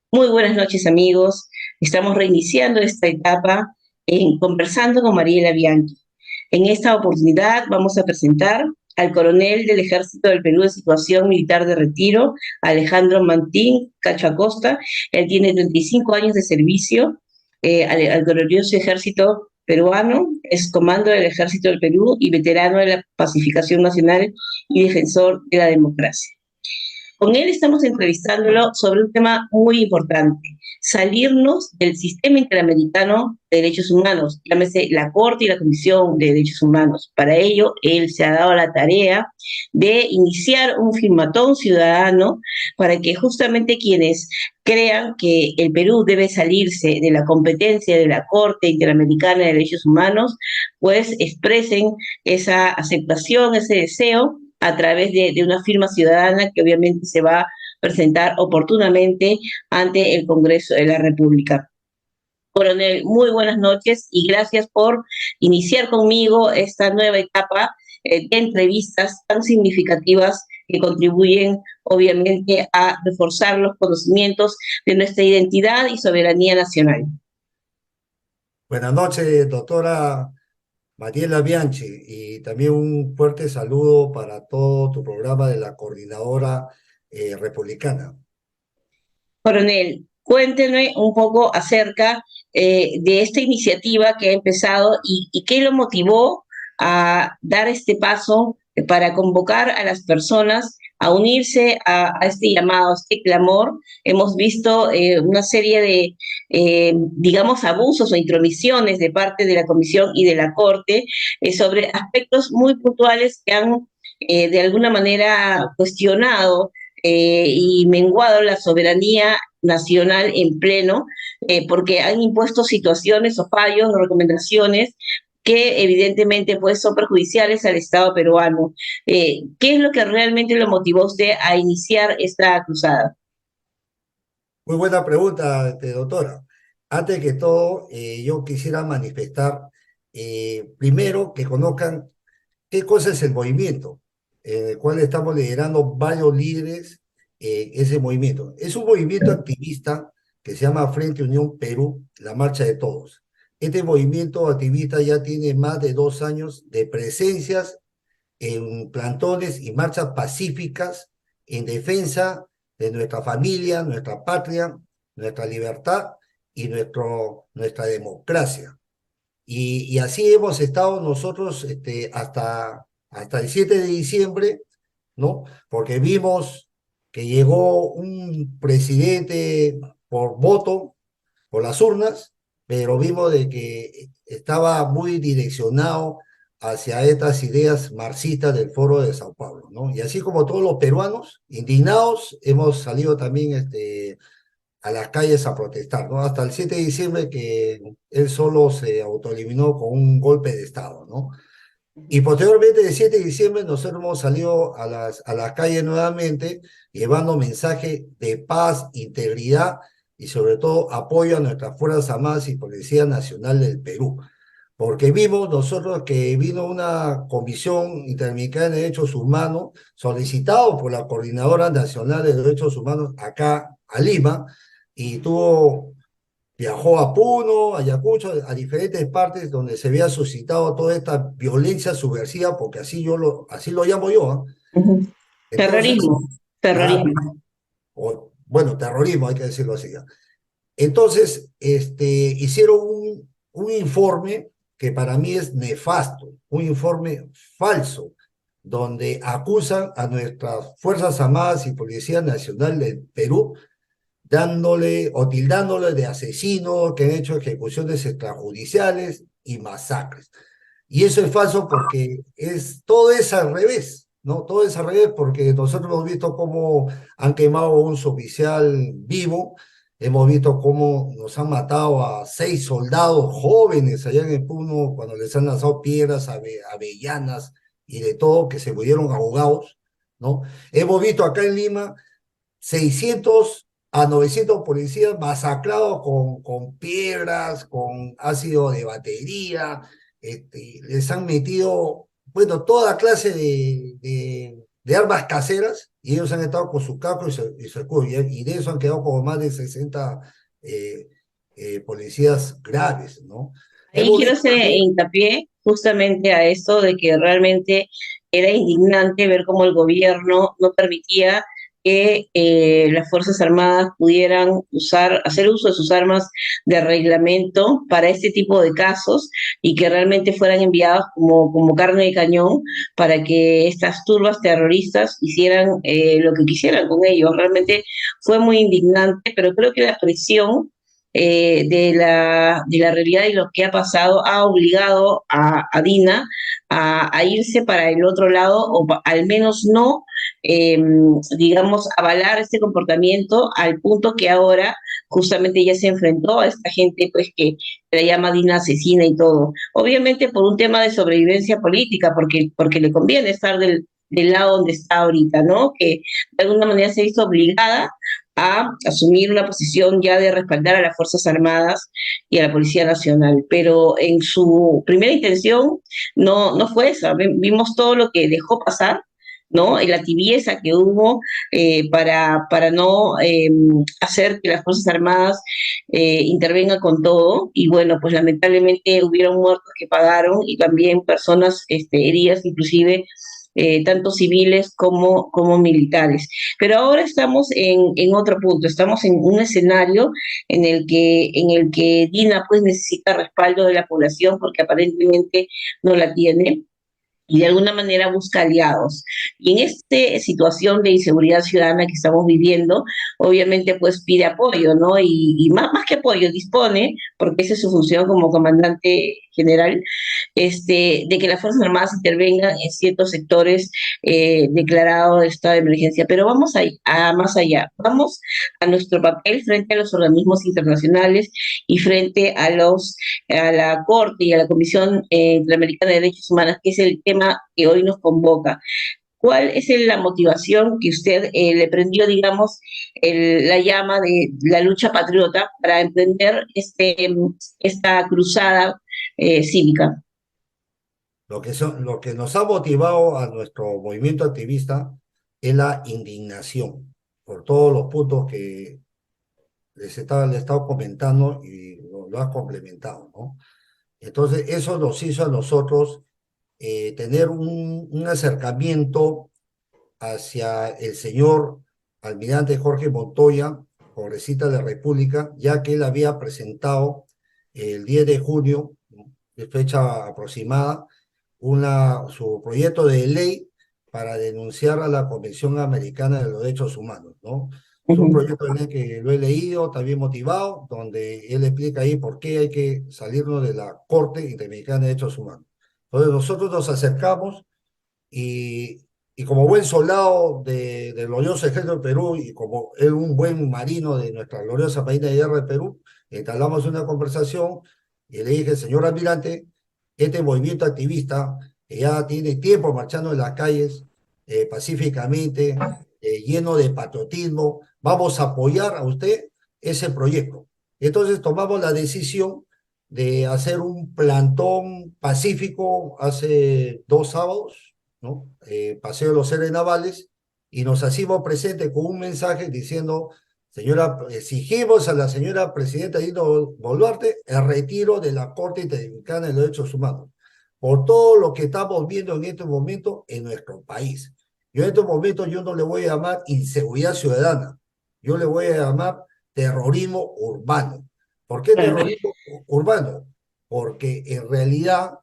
Muy buenas noches, amigos. Estamos reiniciando esta etapa en conversando con Mariela Bianchi. En esta oportunidad vamos a presentar al coronel del Ejército del Perú de Situación Militar de Retiro, Alejandro Mantín Cacho Acosta. Él tiene 35 años de servicio al glorioso Ejército peruano, es comando del Ejército del Perú y veterano de la pacificación nacional y defensor de la democracia. Con él estamos entrevistándolo sobre un tema muy importante, salirnos del sistema interamericano de derechos humanos, llámese la Corte y la Comisión de Derechos Humanos. Para ello, él se ha dado la tarea de iniciar un firmatón ciudadano para que justamente quienes crean que el Perú debe salirse de la competencia de la Corte Interamericana de Derechos Humanos, pues expresen esa aceptación, ese deseo a través de una firma ciudadana que obviamente se va a presentar oportunamente ante el Congreso de la República. Coronel, muy buenas noches y gracias por iniciar conmigo esta nueva etapa de entrevistas tan significativas que contribuyen obviamente a reforzar los conocimientos de nuestra identidad y soberanía nacional. Buenas noches, doctora Mariela Bianchi, y también un fuerte saludo para todo tu programa de la Coordinadora Republicana. Coronel, cuéntenme un poco acerca de esta iniciativa que ha empezado y qué lo motivó a dar este paso para convocar a las personas a unirse a este llamado, a este clamor. Hemos visto una serie de, digamos, abusos o intromisiones de parte de la Comisión y de la Corte sobre aspectos muy puntuales que han de alguna manera cuestionado y menguado la soberanía nacional en pleno, porque han impuesto situaciones o fallos o recomendaciones que evidentemente pues son perjudiciales al Estado peruano. ¿Qué es lo que realmente lo motivó a usted a iniciar esta cruzada? Muy buena pregunta, doctora. Antes que todo, yo quisiera manifestar, primero, que conozcan qué cosa es el movimiento, en el cual estamos liderando varios líderes ese movimiento. Es un movimiento activista que se llama Frente Unión Perú, la Marcha de Todos. Este movimiento activista ya tiene más de 2 años de presencias en plantones y marchas pacíficas en defensa de nuestra familia, nuestra patria, nuestra libertad y nuestra democracia. Y así hemos estado nosotros hasta el 7 de diciembre, ¿no? Porque vimos que llegó un presidente por voto, por las urnas, pero vimos de que estaba muy direccionado hacia estas ideas marxistas del Foro de Sao Paulo, ¿no? Y así como todos los peruanos, indignados, hemos salido también a las calles a protestar, ¿no? Hasta el 7 de diciembre que él solo se autoeliminó con un golpe de Estado, ¿no? Y posteriormente, el 7 de diciembre, nosotros hemos salido a las calles nuevamente, llevando mensaje de paz, integridad y sobre todo apoyo a nuestras Fuerzas Armadas y Policía Nacional del Perú. Porque vimos nosotros que vino una comisión interamericana de derechos humanos solicitado por la Coordinadora Nacional de Derechos Humanos acá a Lima y viajó a Puno, a Ayacucho, a diferentes partes donde se había suscitado toda esta violencia subversiva, porque así lo llamo yo, ¿ah? Uh -huh. Entonces, Terrorismo, claro, terrorismo. bueno, terrorismo, hay que decirlo así, ¿ah? Entonces, hicieron un informe que para mí es nefasto, un informe falso, donde acusan a nuestras Fuerzas Armadas y Policía Nacional del Perú dándole o tildándole de asesinos que han hecho ejecuciones extrajudiciales y masacres. Y eso es falso porque todo es al revés, ¿no? Todo es al revés porque nosotros hemos visto cómo han quemado a un suboficial vivo, hemos visto cómo nos han matado a 6 soldados jóvenes allá en el Puno cuando les han lanzado piedras, avellanas y de todo, que se murieron ahogados, ¿no? Hemos visto acá en Lima 600 a 900 policías masacrados con piedras, con ácido de batería, les han metido, bueno, toda clase de armas caseras, y ellos han estado con su casco y su escudo, y de eso han quedado como más de 60 eh, policías graves, ¿no? Ahí Hemos quiero visto hacer también, hincapié justamente a esto de que realmente era indignante ver cómo el gobierno no permitía que las Fuerzas Armadas pudieran hacer uso de sus armas de reglamento para este tipo de casos y que realmente fueran enviados como carne de cañón para que estas turbas terroristas hicieran lo que quisieran con ellos. Realmente fue muy indignante, pero creo que la presión de la realidad y lo que ha pasado ha obligado a Dina a irse para el otro lado o al menos no, eh, digamos, avalar este comportamiento al punto que ahora justamente ya se enfrentó a esta gente pues que la llama Dina asesina y todo. Obviamente por un tema de sobrevivencia política, porque le conviene estar del lado donde está ahorita, ¿no? Que de alguna manera se ha visto obligada a asumir una posición ya de respaldar a las Fuerzas Armadas y a la Policía Nacional, pero en su primera intención no fue esa. Vimos todo lo que dejó pasar, ¿no? Y la tibieza que hubo para no hacer que las Fuerzas Armadas intervengan con todo, y bueno, pues lamentablemente hubieron muertos que pagaron y también personas heridas, inclusive tanto civiles como militares. Pero ahora estamos en otro punto, estamos en un escenario en el que Dina pues necesita respaldo de la población porque aparentemente no la tiene y de alguna manera busca aliados. Y en esta situación de inseguridad ciudadana que estamos viviendo, obviamente pues pide apoyo, ¿no? Y más que apoyo, dispone, porque esa es su función como comandante general, de que las Fuerzas Armadas intervengan en ciertos sectores declarados de estado de emergencia. Pero vamos a más allá, vamos a nuestro papel frente a los organismos internacionales y frente a la Corte y a la Comisión Interamericana de Derechos Humanos, que es el tema que hoy nos convoca. ¿Cuál es la motivación que usted le prendió, digamos, la llama de la lucha patriota para emprender esta cruzada cívica? lo que nos ha motivado a nuestro movimiento activista es la indignación por todos los puntos que les he estado comentando y lo has complementado, ¿no? Entonces, eso nos hizo a nosotros tener un acercamiento hacia el señor almirante Jorge Montoya, congresista de la República, ya que él había presentado el 10 de junio, de fecha aproximada, su proyecto de ley para denunciar a la Convención Americana de los Derechos Humanos, ¿no? Es un Ujú. proyecto de ley que lo he leído, también motivado, donde él explica ahí por qué hay que salirnos de la Corte Interamericana de Derechos Humanos. Entonces nosotros nos acercamos y, y como buen soldado del glorioso ejército de Perú y como él un buen marino de nuestra gloriosa Marina de Guerra de Perú, entablamos una conversación y le dije, señor almirante, este movimiento activista que ya tiene tiempo marchando en las calles pacíficamente, lleno de patriotismo, vamos a apoyar a usted ese proyecto. Entonces tomamos la decisión de hacer un plantón pacífico hace 2 sábados, ¿no? Paseo de los Héroes Navales, y nos hacimos presentes con un mensaje diciendo, señora, exigimos a la señora presidenta Dina Boluarte el retiro de la Corte Interamericana de los Derechos Humanos, por todo lo que estamos viendo en este momento en nuestro país. Yo en estos momentos yo no le voy a llamar inseguridad ciudadana, yo le voy a llamar terrorismo urbano. ¿Por qué Claro. terrorismo urbano? Porque en realidad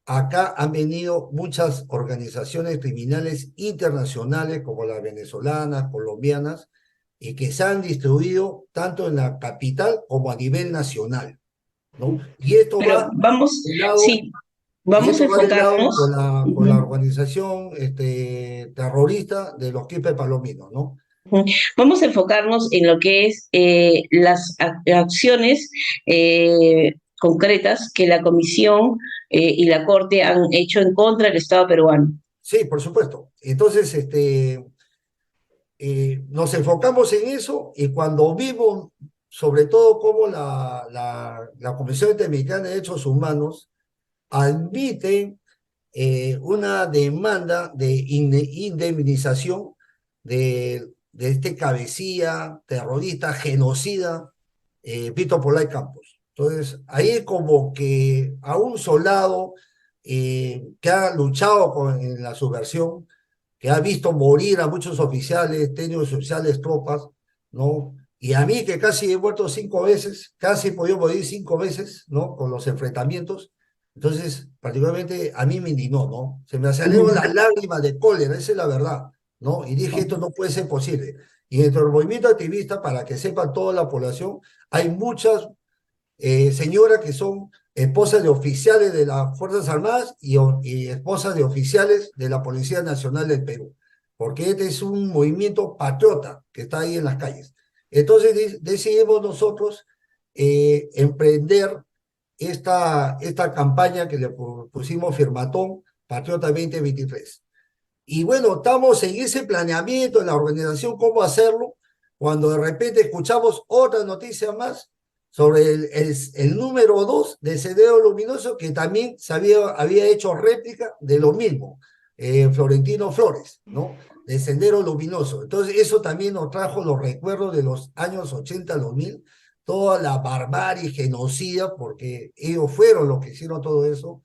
acá han venido muchas organizaciones criminales internacionales como las venezolanas, colombianas, y que se han distribuido tanto en la capital como a nivel nacional, ¿no? Pero vamos, sí, Y vamos a esto va de lado enfocarnos. con la Ujú. organización terrorista de los Quipes Palominos, ¿no? Ujú. Vamos a enfocarnos en lo que es las acciones concretas que la Comisión y la Corte han hecho en contra del Estado peruano. Sí, por supuesto. Entonces, nos enfocamos en eso y cuando vimos, sobre todo, cómo la Comisión Interamericana de Derechos Humanos admite una demanda de indemnización de este cabecilla, terrorista, genocida, Vito Polay Campos. Entonces, ahí como que a un soldado que ha luchado en la subversión, que ha visto morir a muchos oficiales, técnicos oficiales, tropas, ¿no? Y a mí que casi he muerto 5 veces, casi he podido morir 5 veces, ¿no? Con los enfrentamientos. Entonces, particularmente a mí me indignó, ¿no? Se me salieron las lágrimas de cólera, esa es la verdad, ¿no? Y dije, esto no puede ser posible. Y dentro del movimiento activista, para que sepa toda la población, hay muchas señoras que son esposas de oficiales de las Fuerzas Armadas y esposas de oficiales de la Policía Nacional del Perú, porque este es un movimiento patriota que está ahí en las calles. Entonces decidimos nosotros emprender esta campaña que le pusimos Firmatón Patriota 2023. Y bueno, estamos en ese planeamiento, en la organización, cómo hacerlo, cuando de repente escuchamos otra noticia más sobre el número 2 de Sendero Luminoso, que también había hecho réplica de lo mismo, Florentino Flores, ¿no? De Sendero Luminoso. Entonces, eso también nos trajo los recuerdos de los años 80, 2000, toda la barbarie genocida, porque ellos fueron los que hicieron todo eso,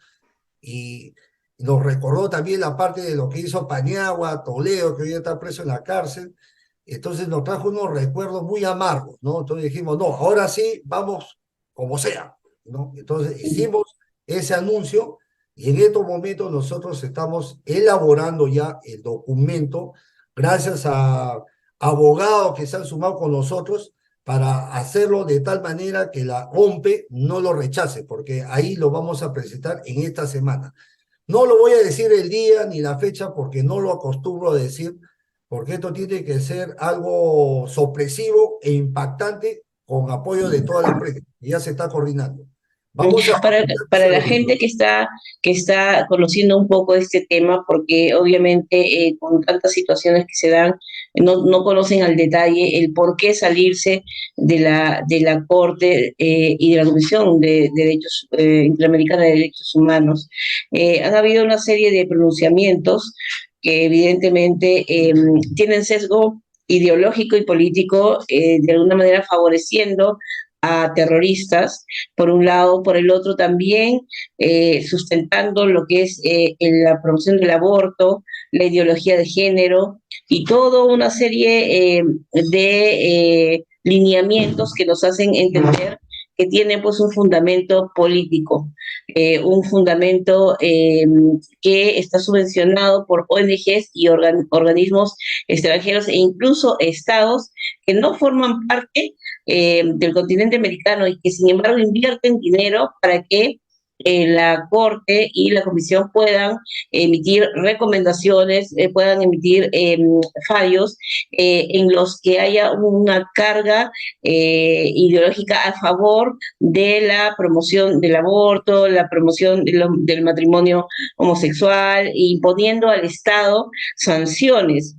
y nos recordó también la parte de lo que hizo Paniagua, Toledo, que hoy está preso en la cárcel. Entonces nos trajo unos recuerdos muy amargos, ¿no? Entonces dijimos, no, ahora sí, vamos como sea, ¿no? Entonces hicimos ese anuncio y en estos momentos nosotros estamos elaborando ya el documento gracias a abogados que se han sumado con nosotros para hacerlo de tal manera que la OMPE no lo rechace, porque ahí lo vamos a presentar en esta semana. No lo voy a decir el día ni la fecha porque no lo acostumbro a decir, porque esto tiene que ser algo sorpresivo e impactante con apoyo de toda la prensa. Y ya se está coordinando. Vamos a presentar Para ese la documento. gente que está conociendo un poco este tema, porque obviamente con tantas situaciones que se dan, no conocen al detalle el por qué salirse de la Corte y de la Comisión de Derechos Interamericana de Derechos Humanos. Han habido una serie de pronunciamientos que evidentemente tienen sesgo ideológico y político, de alguna manera favoreciendo a terroristas, por un lado, por el otro también sustentando lo que es la promoción del aborto, la ideología de género y toda una serie de lineamientos que nos hacen entender que tienen pues un fundamento político, un fundamento que está subvencionado por ONGs y organismos extranjeros e incluso estados que no forman parte del continente americano y que sin embargo invierten dinero para que la Corte y la Comisión puedan emitir recomendaciones, puedan emitir fallos en los que haya una carga ideológica a favor de la promoción del aborto, la promoción del matrimonio homosexual, imponiendo al Estado sanciones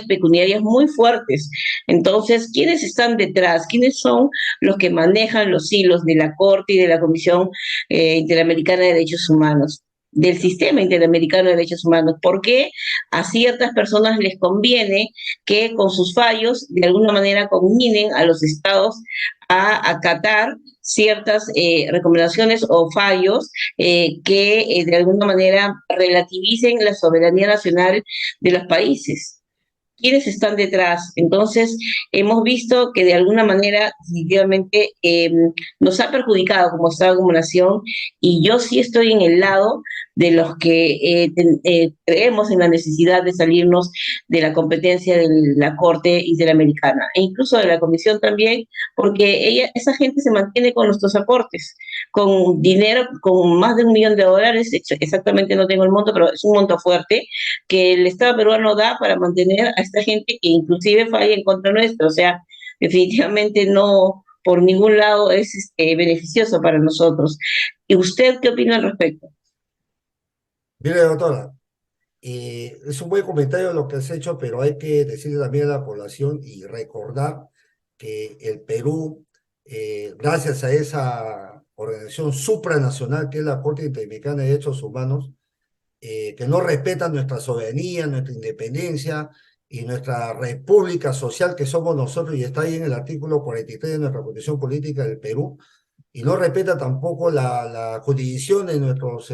pecuniarias muy fuertes. Entonces, ¿quiénes están detrás? ¿Quiénes son los que manejan los hilos de la Corte y de la Comisión Interamericana de Derechos Humanos? Del sistema interamericano de derechos humanos, porque a ciertas personas les conviene que con sus fallos de alguna manera conminen a los estados a acatar ciertas recomendaciones o fallos que de alguna manera relativicen la soberanía nacional de los países. ¿Quiénes están detrás? Entonces, hemos visto que de alguna manera definitivamente nos ha perjudicado como Estado, como nación, y yo sí estoy en el lado de los que creemos en la necesidad de salirnos de la competencia de la Corte Interamericana, e incluso de la Comisión también, porque esa gente se mantiene con nuestros aportes, con dinero, con más de $1 millón, exactamente no tengo el monto, pero es un monto fuerte, que el Estado peruano da para mantener a esta gente que inclusive falla en contra nuestra. O sea, definitivamente no, por ningún lado es beneficioso para nosotros. ¿Y usted qué opina al respecto? Mire, doctora, es un buen comentario lo que has hecho, pero hay que decirle también a la población y recordar que el Perú, gracias a esa organización supranacional que es la Corte Interamericana de Derechos Humanos, que no respeta nuestra soberanía, nuestra independencia y nuestra república social que somos nosotros, y está ahí en el artículo 43 de nuestra Constitución Política del Perú, y no respeta tampoco la jurisdicción de nuestros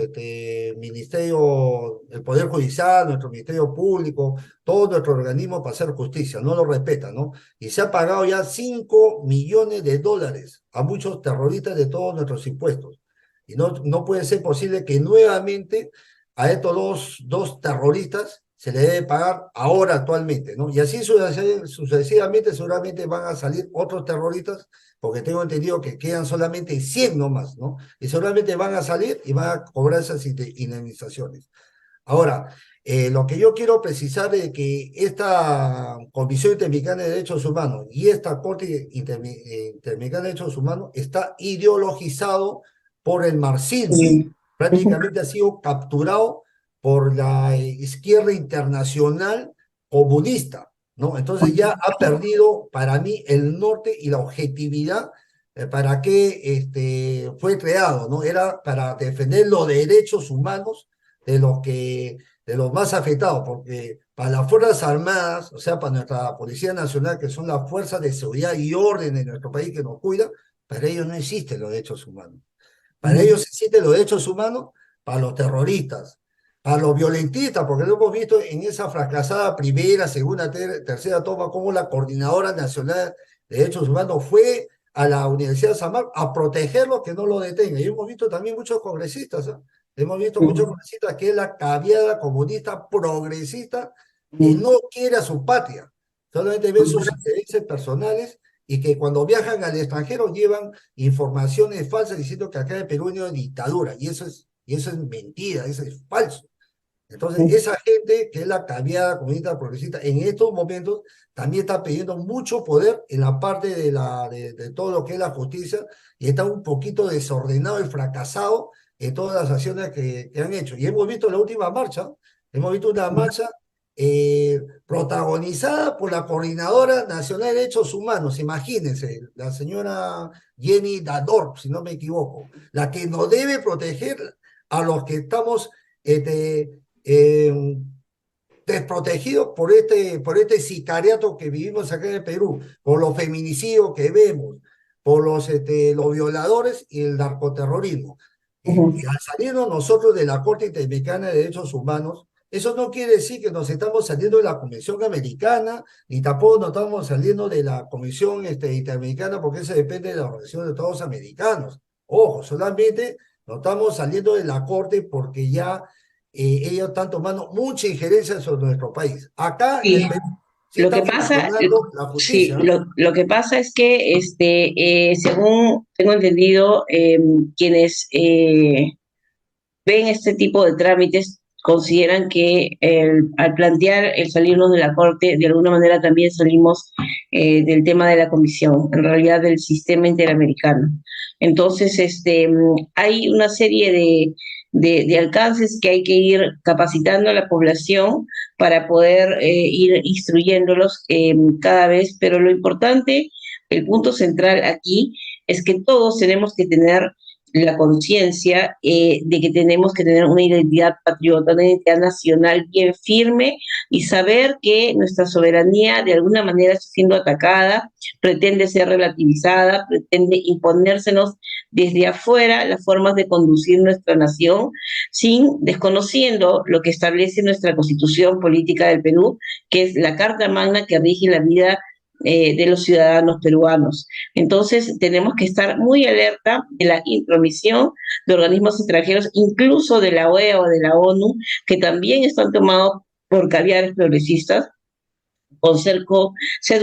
ministerio, el Poder Judicial, nuestro Ministerio Público, todo nuestro organismo para hacer justicia, no lo respeta, ¿no? Y se ha pagado ya 5 millones de dólares a muchos terroristas de todos nuestros impuestos. Y no puede ser posible que nuevamente a estos dos terroristas se le debe pagar ahora actualmente, ¿no? Y así sucesivamente seguramente van a salir otros terroristas, porque tengo entendido que quedan solamente 100 nomás, ¿no? Y seguramente van a salir y van a cobrar esas indemnizaciones. Ahora, lo que yo quiero precisar es que esta Comisión Interamericana de Derechos Humanos y esta Corte Interamericana de Derechos Humanos está ideologizado por el marxismo. Sí. Prácticamente ha sido capturado por la izquierda internacional comunista, ¿no? Entonces ya ha perdido para mí el norte y la objetividad para qué fue creado, ¿no? Era para defender los derechos humanos de los más afectados, porque para las Fuerzas Armadas, o sea, para nuestra Policía Nacional, que son las fuerzas de seguridad y orden de nuestro país que nos cuidan, para ellos no existen los derechos humanos. Para ellos existen los derechos humanos para los terroristas, para los violentistas, porque lo hemos visto en esa fracasada primera, segunda, tercera toma, como la Coordinadora Nacional de Derechos Humanos fue a la Universidad de San Marcos a protegerlos, que no lo detengan. Y hemos visto también muchos congresistas, ¿eh? Hemos visto muchos congresistas que es la caviada comunista progresista que no quiere a su patria, solamente ve sus intereses personales y que cuando viajan al extranjero llevan informaciones falsas diciendo que acá en el Perú hay una dictadura, y eso es mentira, eso es falso. Entonces, esa gente que es la caviada comunista progresista, en estos momentos también está pidiendo mucho poder en la parte de todo lo que es la justicia, y está un poquito desordenado y fracasado en todas las acciones que han hecho. Y hemos visto la última marcha, hemos visto una marcha protagonizada por la Coordinadora Nacional de Derechos Humanos, imagínense, la señora Jenny Dador, si no me equivoco, la que nos debe proteger a los que estamos desprotegidos por este sicariato que vivimos acá en el Perú, por los feminicidios que vemos, por los violadores y el narcoterrorismo. Y al salirnos nosotros de la Corte Interamericana de Derechos Humanos, eso no quiere decir que nos estamos saliendo de la Convención Americana, ni tampoco nos estamos saliendo de la Comisión Interamericana, porque eso depende de la Organización de Estados Americanos. Ojo, solamente nos estamos saliendo de la Corte porque ya ellos están tomando mucha injerencia sobre nuestro país. Acá en el Perú sí Lo está que pasa, funcionando la sí, justicia. lo que pasa es que, según tengo entendido, quienes ven este tipo de trámites consideran que al plantear el salirnos de la Corte, de alguna manera también salimos del tema de la Comisión, en realidad del sistema interamericano. Entonces, hay una serie de alcances que hay que ir capacitando a la población para poder ir instruyéndolos cada vez, pero lo importante, el punto central aquí, es que todos tenemos que tener la conciencia de que tenemos que tener una identidad patriota, una identidad nacional bien firme y saber que nuestra soberanía de alguna manera está siendo atacada, pretende ser relativizada, pretende imponérsenos desde afuera las formas de conducir nuestra nación, desconociendo lo que establece nuestra Constitución Política del Perú, que es la Carta Magna que rige la vida de los ciudadanos peruanos. Entonces, tenemos que estar muy alerta de la intromisión de organismos extranjeros, incluso de la OEA o de la ONU, que también están tomados por caviares progresistas, con sesgo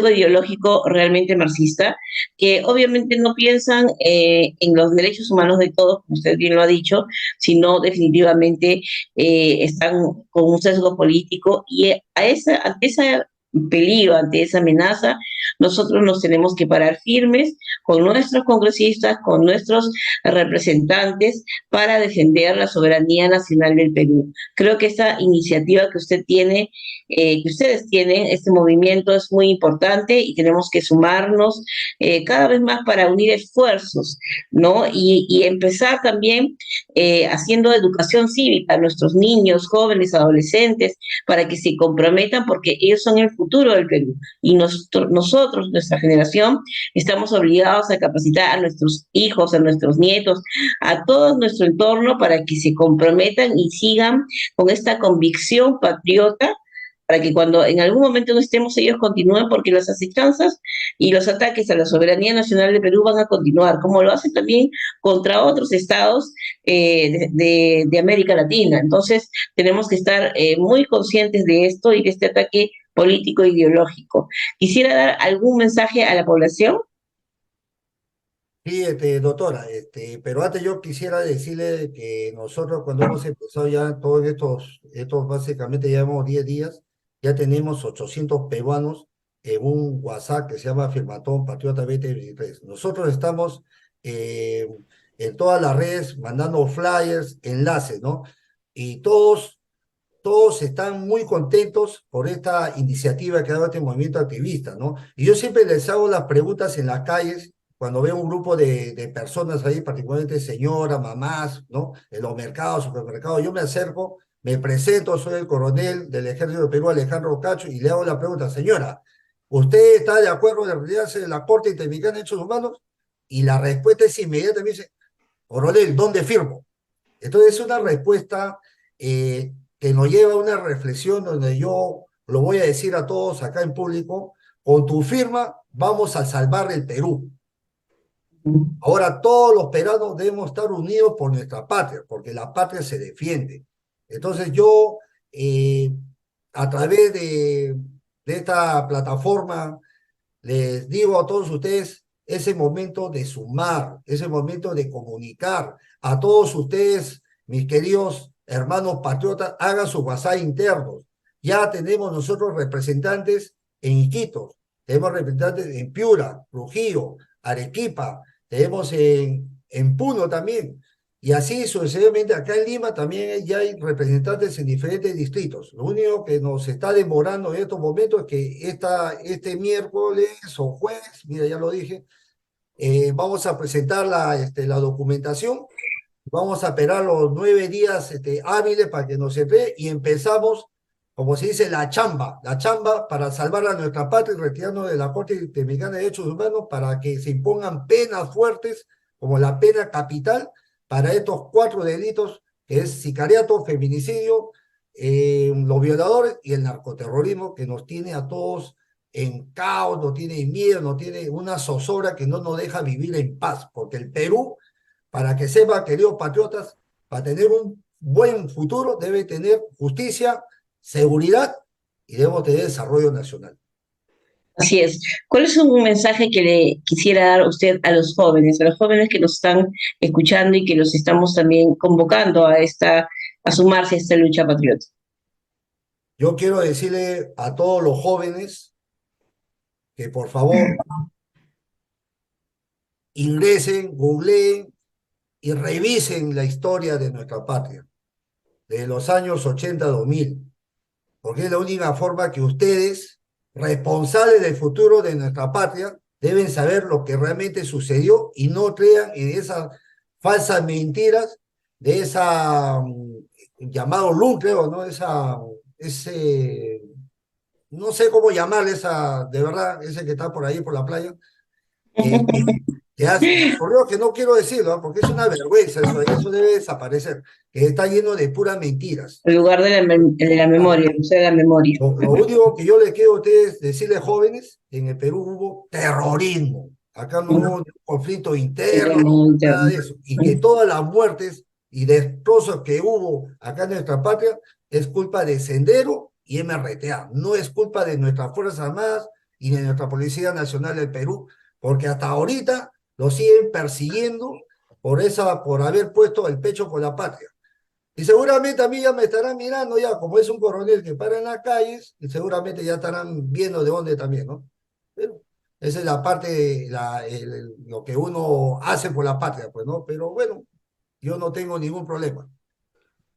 ideológico realmente marxista, que obviamente no piensan en los derechos humanos de todos, como usted bien lo ha dicho, sino definitivamente están con un sesgo político, y ante esa peligro, ante esa amenaza, nosotros nos tenemos que parar firmes con nuestros congresistas, con nuestros representantes para defender la soberanía nacional del Perú. Creo que esta iniciativa que usted tiene, que ustedes tienen, este movimiento es muy importante y tenemos que sumarnos cada vez más para unir esfuerzos, ¿no? Y empezar también haciendo educación cívica a nuestros niños, jóvenes, adolescentes, para que se comprometan porque ellos son el futuro del Perú. Y nosotros, nuestra generación, estamos obligados a capacitar a nuestros hijos, a nuestros nietos, a todo nuestro entorno para que se comprometan y sigan con esta convicción patriota para que cuando en algún momento no estemos ellos continúen, porque las asechanzas y los ataques a la soberanía nacional de Perú van a continuar, como lo hacen también contra otros estados de América Latina. Entonces, tenemos que estar muy conscientes de esto y de este ataque político e ideológico. Quisiera dar algún mensaje a la población. Sí, doctora, pero antes yo quisiera decirle que nosotros cuando hemos empezado ya todos estos básicamente llevamos 10 días, ya tenemos 800 peruanos en un WhatsApp que se llama Firmatón Patriota 2023. Nosotros estamos eh, en todas las redes mandando flyers, enlaces, ¿no? Y todos están muy contentos por esta iniciativa que ha dado este movimiento activista, ¿no? Y yo siempre les hago las preguntas en las calles, cuando veo un grupo de personas ahí, particularmente señoras, mamás, ¿no? En los mercados, supermercados, yo me acerco, me presento, soy el coronel del Ejército de Perú, Alejandro Cacho, y le hago la pregunta, señora, ¿usted está de acuerdo en retirarse de la Corte Interamericana de Derechos Humanos? Y la respuesta es inmediata, me dice, coronel, ¿dónde firmo? Entonces es una respuesta que nos lleva a una reflexión donde yo lo voy a decir a todos acá en público, con tu firma vamos a salvar el Perú. Ahora todos los peruanos debemos estar unidos por nuestra patria, porque la patria se defiende. Entonces yo, a través de esta plataforma, les digo a todos ustedes, ese momento de sumar, ese momento de comunicar. A todos ustedes, mis queridos hermanos patriotas, hagan sus WhatsApp internos. Ya tenemos nosotros representantes en Iquitos, tenemos representantes en Piura, Trujillo, Arequipa, tenemos en Puno también. Y así sucesivamente, acá en Lima también ya hay representantes en diferentes distritos. Lo único que nos está demorando en estos momentos es que este miércoles o jueves, mira, ya lo dije, vamos a presentar la documentación, vamos a esperar los 9 días hábiles para que nos envíe y empezamos, como se dice, la chamba para salvar a nuestra patria y retirarnos de la Corte Interamericana de Derechos Humanos para que se impongan penas fuertes como la pena capital para estos 4 delitos que es sicariato, feminicidio, los violadores y el narcoterrorismo que nos tiene a todos en caos, nos tiene en miedo, nos tiene una zozobra que no nos deja vivir en paz, porque el Perú, para que sepa, queridos patriotas, para tener un buen futuro debe tener justicia, seguridad y debemos tener desarrollo nacional. Así es. ¿Cuál es un mensaje que le quisiera dar usted a los jóvenes que nos están escuchando y que los estamos también convocando a sumarse a esta lucha patriota? Yo quiero decirle a todos los jóvenes que por favor ingresen, googleen y revisen la historia de nuestra patria, de los años 80 a 2000, porque es la única forma que ustedes, responsables del futuro de nuestra patria, deben saber lo que realmente sucedió y no crean en esas falsas mentiras de esa llamado LUN, creo, ¿no? Ese, no sé cómo llamarle esa, de verdad, ese que está por ahí por la playa, que, por Dios que no quiero decirlo, ¿ah? Porque es una vergüenza, eso debe desaparecer, que está lleno de puras mentiras. El lugar de la Ah, memoria, el Museo de la Memoria. lo único que yo les quiero a ustedes decirles, jóvenes, en el Perú hubo terrorismo. Acá no hubo ningún conflicto interno, nada de eso. Y que todas las muertes y destrozos que hubo acá en nuestra patria es culpa de Sendero y MRTA. No es culpa de nuestras Fuerzas Armadas y de nuestra Policía Nacional del Perú, porque hasta ahorita lo siguen persiguiendo por haber puesto el pecho por la patria. Y seguramente a mí ya me estarán mirando ya, como es un coronel que para en las calles, y seguramente ya estarán viendo de dónde también, ¿no? Pero esa es la parte, lo que uno hace por la patria, pues, ¿no? Pero bueno, yo no tengo ningún problema.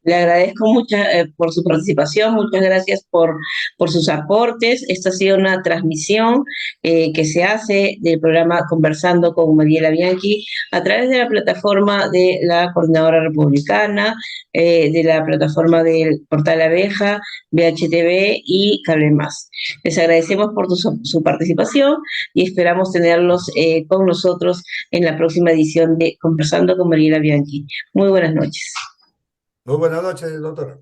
Le agradezco mucho por su participación, muchas gracias por sus aportes. Esta ha sido una transmisión que se hace del programa Conversando con Mariela Bianchi a través de la plataforma de la Coordinadora Republicana, de la plataforma del Portal Abeja, BHTV y Cable Más. Les agradecemos por su participación y esperamos tenerlos con nosotros en la próxima edición de Conversando con Mariela Bianchi. Muy buenas noches. Muy buenas noches, doctora.